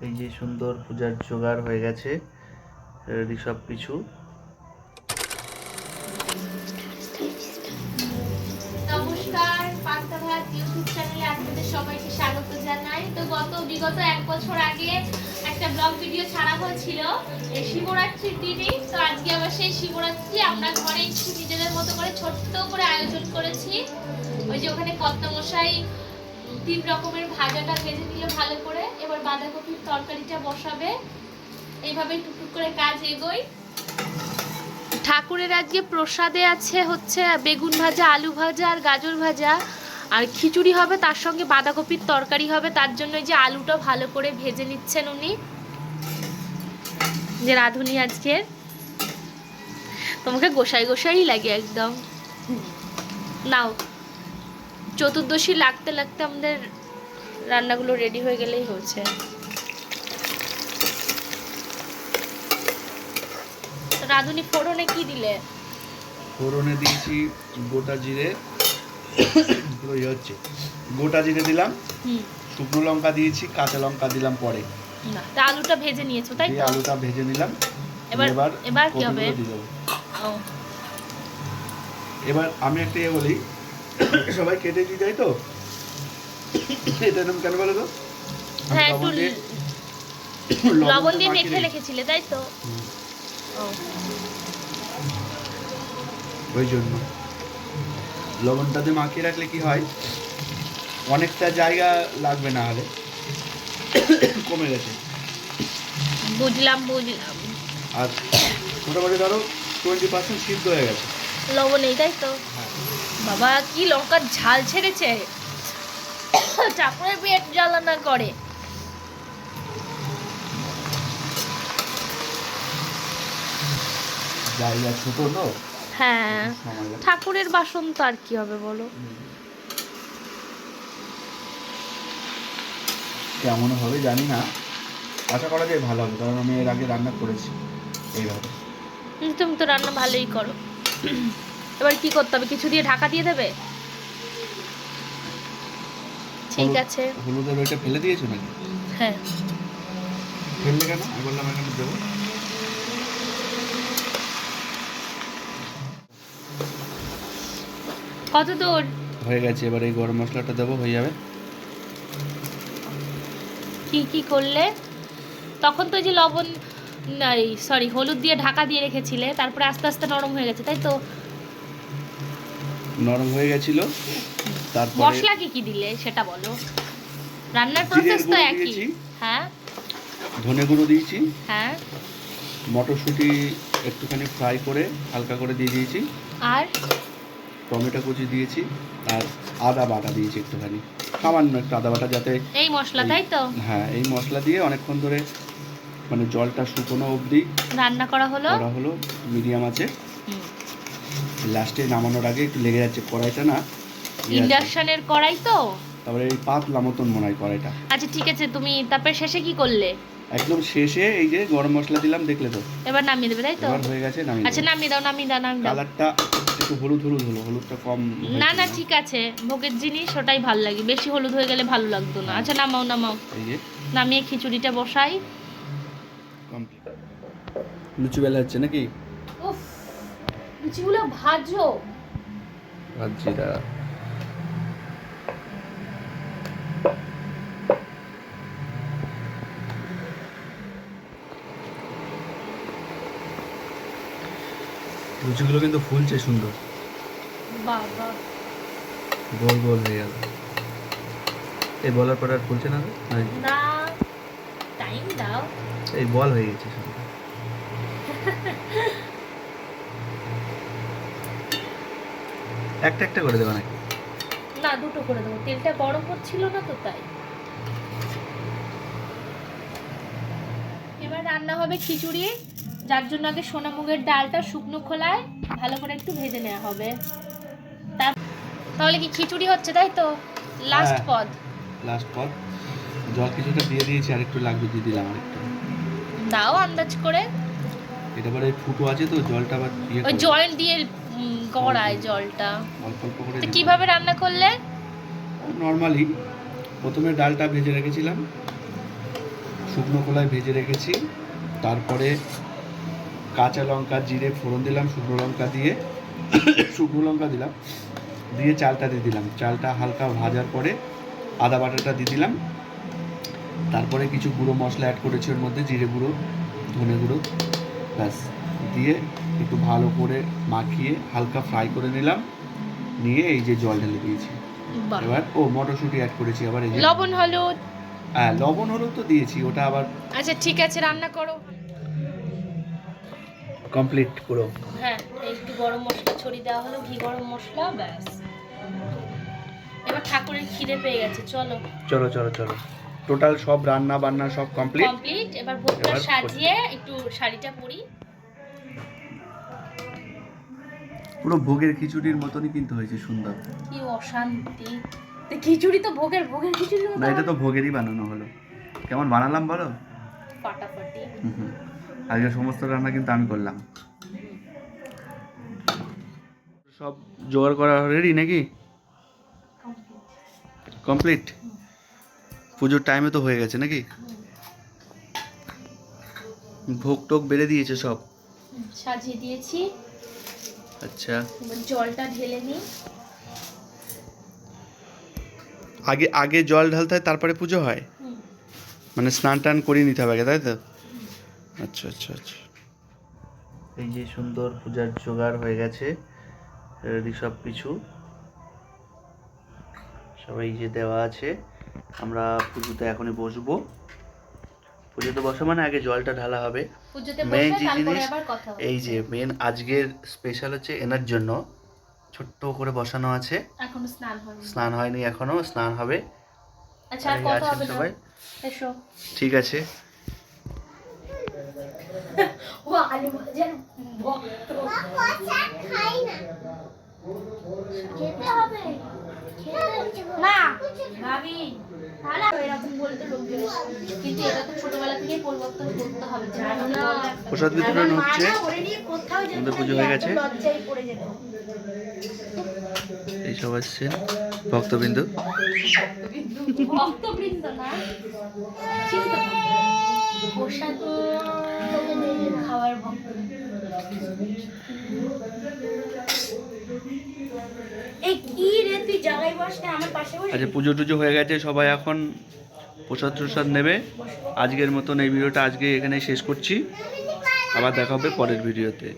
এই যে সুন্দর পূজার জোগাড় হয়ে গেছে, রেডি সব কিছু। নমস্কার, পান্তা ভাত ইউটিউব চ্যানেলে আপনাদের সবাইকে স্বাগত জানাই। তো বিগত 1 বছর আগে একটা ব্লগ ভিডিও ছাড়া হয়েছিল এই শিবরাত্রির দিনে। তো আজকে আবার সেই শিবরাত্রি আমরা ঘরে একটু নিজেদের মতো করে ছোট্ট করে আয়োজন করেছি। ওই যে ওখানে কর্তামশাই 3 রকমের ভাজাটা ভেজে নিল ভালো করে, এবার বাঁধাকপির তরকারিটা বসাবে। এইভাবে টুকটুক করে কাজ এগোই। ঠাকুরের আজকে প্রসাদে আছে হচ্ছে বেগুন ভাজা, আলু ভাজা আর গাজর ভাজা, আর খিচুড়ি হবে, তার সঙ্গে বাঁধাকপির তরকারি হবে। তার জন্য যে আলুটা ভালো করে ভেজে নিচ্ছেন উনি, যে রাঁধুনি আজকে। তোমাকে গোসাই গোসাই লাগে একদম। নাও, চতুর্দশী লাগতে লাগতে আমাদের রান্নাগুলো রেডি হয়ে গেলেই হচ্ছে। রাঁধুনি ফোড়নে কি দিলে? ফোড়নে দিয়েছি গোটা জিরে, পুরো ইয়ে হচ্ছে, গোটা জিরে দিলাম, শুকনো লঙ্কা দিয়েছি, কাঁচা লঙ্কা দিলাম পরে। না, তা আলুটা ভেজে নিয়েছো তাই তো? আলুটা ভেজে নিলাম। এবার কি হবে? এবার আমি একটা ইয়ে বলি, সবাই কেটে দিয়ে যায় তো, এটা নাম কেন বলো তো? হ্যাঁ, একটু লবণ দিয়ে মেখে রেখেছিলে তাই তো? ওই জন্য লবণটাতে মাখিয়ে রাখলে কি হয়, অনেকটা জায়গা লাগবে, না হলে কমে গেছে। বুঝলাম। আর মোটামুটি ধরো 20% সিদ্ধ হয়ে গেছে। লবণ নেই তাই তো? বাবা কি লঙ্কার ঝাল ছেড়েছে, ঠাকুরের পেট জ্বালানা করে। জায়গা ছোট তো। হ্যাঁ, ঠাকুরের বাসন তো আর কি হবে বলো। কেমন হবে জানি না, আশা করা যায় ভালো হবে, কারণ আমি এর আগে রান্না করেছি এইভাবে। তুমি তো রান্না ভালোই করো। এবার কি করতে হবে? কিছু দিয়ে ঢাকা দিয়ে দেবে? ঠিক আছে। হলুদের ওইটা ফেলে দিয়েছো নাকি? হ্যাঁ। ফেললে কেন? আমি বললাম এখানে দেবো। কত দূর হয়ে গেছে, এবার এই গরম মশলাটা দেবো, হয়ে যাবে। কি কি করলে? তখন তো যে লবণ, সরি, হলুদ দিয়ে ঢাকা দিয়ে রেখেছিলে, তারপরে আস্তে আস্তে নরম হয়ে গেছে তাই তো? নরম হয়ে গেছিল। তারপরে মশলা কি কি দিলে সেটা বলো। রান্নার প্রসেস তো একই। হ্যাঁ, ধনে গুঁড়ো দিয়েছি। হ্যাঁ, মটরশুঁটি একটুখানি ফ্রাই করে হালকা করে দিয়ে দিয়েছি, আর টমেটো কুচি দিয়েছি, আর আদা বাটা দিয়েছি একটুখানি, সামান্য একটু আদা বাটা, যাতে এই মশলা তাই তো? হ্যাঁ, এই মশলা দিয়ে অনেকক্ষণ ধরে, মানে জলটা শুকনো অবধি রান্না করা হলো মিডিয়াম আছে। লাস্টে নামানোর আগে একটু লেগে যাচ্ছে কড়াইটা, না ইন্ডাকশনের কড়াই তো? তারপরে এই পাতলা মতন মনে হয় কড়াইটা। আচ্ছা ঠিক আছে, তুমি তারপরে শেষে কি করলে? একদম শেষে এই যে গরম মশলা দিলাম, দেখলে তো? এবার নামিয়ে দেবে তাই তো? এবার হয়ে গেছে, নামিয়ে আচ্ছা নামিয়ে দাও। কালারটা একটু হলুদ হলো, হলুদটা কম। না ঠিক আছে, ভোগের জিনিস ওটাই ভালো লাগে, বেশি হলুদ হয়ে গেলে ভালো লাগতো না। আচ্ছা নামাও। এই যে নামিয়ে খিচুড়িটা বসাই। কমপ্লিট। লুচি বেলা হচ্ছে নাকি? উফ, লুচিগুলো ভাজো। ভাজিরা লুচিগুলো কিন্তু ফুলছে সুন্দর, বাবা গোল গোল হয়ে গেল। এই বলার পর আর ফুলছে না? না, টাইম দাও। এই বল হয়ে গেছে সুন্দর। একটা করে দেবা নাকি? না, দুটো করে দেবো, তেলটা গরম হচ্ছিল না তো তাই। এবার রান্না হবে খিচুড়ি, যার জন্য আগে সোনামুগের ডালটা শুকনো খোলায় ভালো করে একটু ভেজে নেওয়া হবে। তাহলে কি খিচুড়ি হচ্ছে তাই তো? লাস্ট পদ। জল কিছুটা দিয়ে দিয়েছি, আর একটু লাগবে, দিয়ে দিলাম আর একটু। দাও আন্দাজ করে। এটা আবার এই ফুটো আছে তো, জলটা আবার ওই জয়েন্ট দিয়ে গড়ায় জলটা। অল্প করে। তো কিভাবে রান্না করলে? নরমালি প্রথমে ডালটা ভেজে রেখেছিলাম, শুকনো কলাই ভেজে রেখেছি, তারপরে কাঁচা লঙ্কা জিরে ফোড়ন দিলাম, শুকনো লঙ্কা দিলাম, দিয়ে চালটা দিয়ে দিলাম। চালটা হালকা ভাজার পরে আদা বাটাটা দিয়ে দিলাম, তারপরে কিছু গুঁড়ো মশলা অ্যাড করেছি ওর মধ্যে, জিরে গুঁড়ো, ধনে গুঁড়ো, ব্যাস দিয়ে একটু ভালো করে মাখিয়ে হালকা ফ্রাই করে নিলাম, নিয়ে এই যে জল ঢেলে দিয়েছি। এবার মটরশুঁটি অ্যাড করেছি, আবার এই যে লবণ হলুদ। হ্যাঁ, লবণ হলুদ তো দিয়েছি, ওটা আবার। আচ্ছা ঠিক আছে, রান্না করো। কমপ্লিট পুরো। হ্যাঁ, একটু গরম মশলা ছড়িয়ে দেওয়া হলো, ঘি গরম মশলা, ব্যাস। এবার ঠাকুরের খিদে পেয়ে গেছে, চলো চলো চলো চলো, টোটাল সব রান্না বান্না সব কমপ্লিট। এবার ভোগটা সাজিয়ে একটু শাড়িটা পরি। পুরো ভোগের খিচুড়ির মতনই কিন্তু হয়েছে, সুন্দর। কি অশান্তি, খিচুড়ি তো ভোগের খিচুড়ি না, এটা তো ভোগেরই বানানো হলো। কেমন বানালাম বলো? ফাটাফাটি। আজকে সমস্ত রান্না কিন্তু আমি করলাম। সব জোগাড় করা রেডি নাকি? কমপ্লিট। পুজোর টাইমে তো হয়ে গেছে নাকি? ভোগ টোগ বেড়ে দিয়েছে সব, সাজিয়ে দিয়েছি। আচ্ছা, জলটা ঢেলে নিই। আগে জল ঢালতে হয়, তারপরে পুজো হয়? মানে স্নান টান করিয়ে নিতে হবে আগে, তাই তো? আচ্ছা আচ্ছা আচ্ছা। এই যে সুন্দর পূজার জোগাড় হয়ে গেছে, রেডি সব কিছু, সবাই যে দেওয়া আছে। আমরা পুজোতে এখনই বসবো। পুজোতে বসা মানে আগে জলটা ঢালা হবে। মেন যে জিনিস, এই যে মেন আজকের স্পেশাল হচ্ছে এনার জন্য ছোট্ট করে বসানো আছে, এখনো স্নান হয়নি, এখনো স্নান হবে। আচ্ছা, আর কত হবে সবাই এসো। ঠিক আছে। ও আলু ভাজার ভক্ত। খাই না, খেতে হবে, না ভাবি তাহলে এরকম বলতে লোক, কিন্তু এটা তো ছোটবেলা থেকে পরিবর্তন করতে হবে, জানো না? প্রসাদ বিতরণ হচ্ছে, আমাদের পুজো হয়ে গেছে। এই সব আসছেন ভক্তবৃন্দ। ভক্তবৃন্দ না, চিন্তা প্রসাদ খাওয়ার ভক্ত। এই কি রে, তুই জায়গায় বস না, আমার পাশে বস। আচ্ছা, পুজো টুজো হয়ে গেছে, সবাই এখন প্রসাদ টসাদ নেবে। আজকের মতন এই ভিডিওটা আজকে এখানে শেষ করছি, আবার দেখা হবে পরের ভিডিওতে।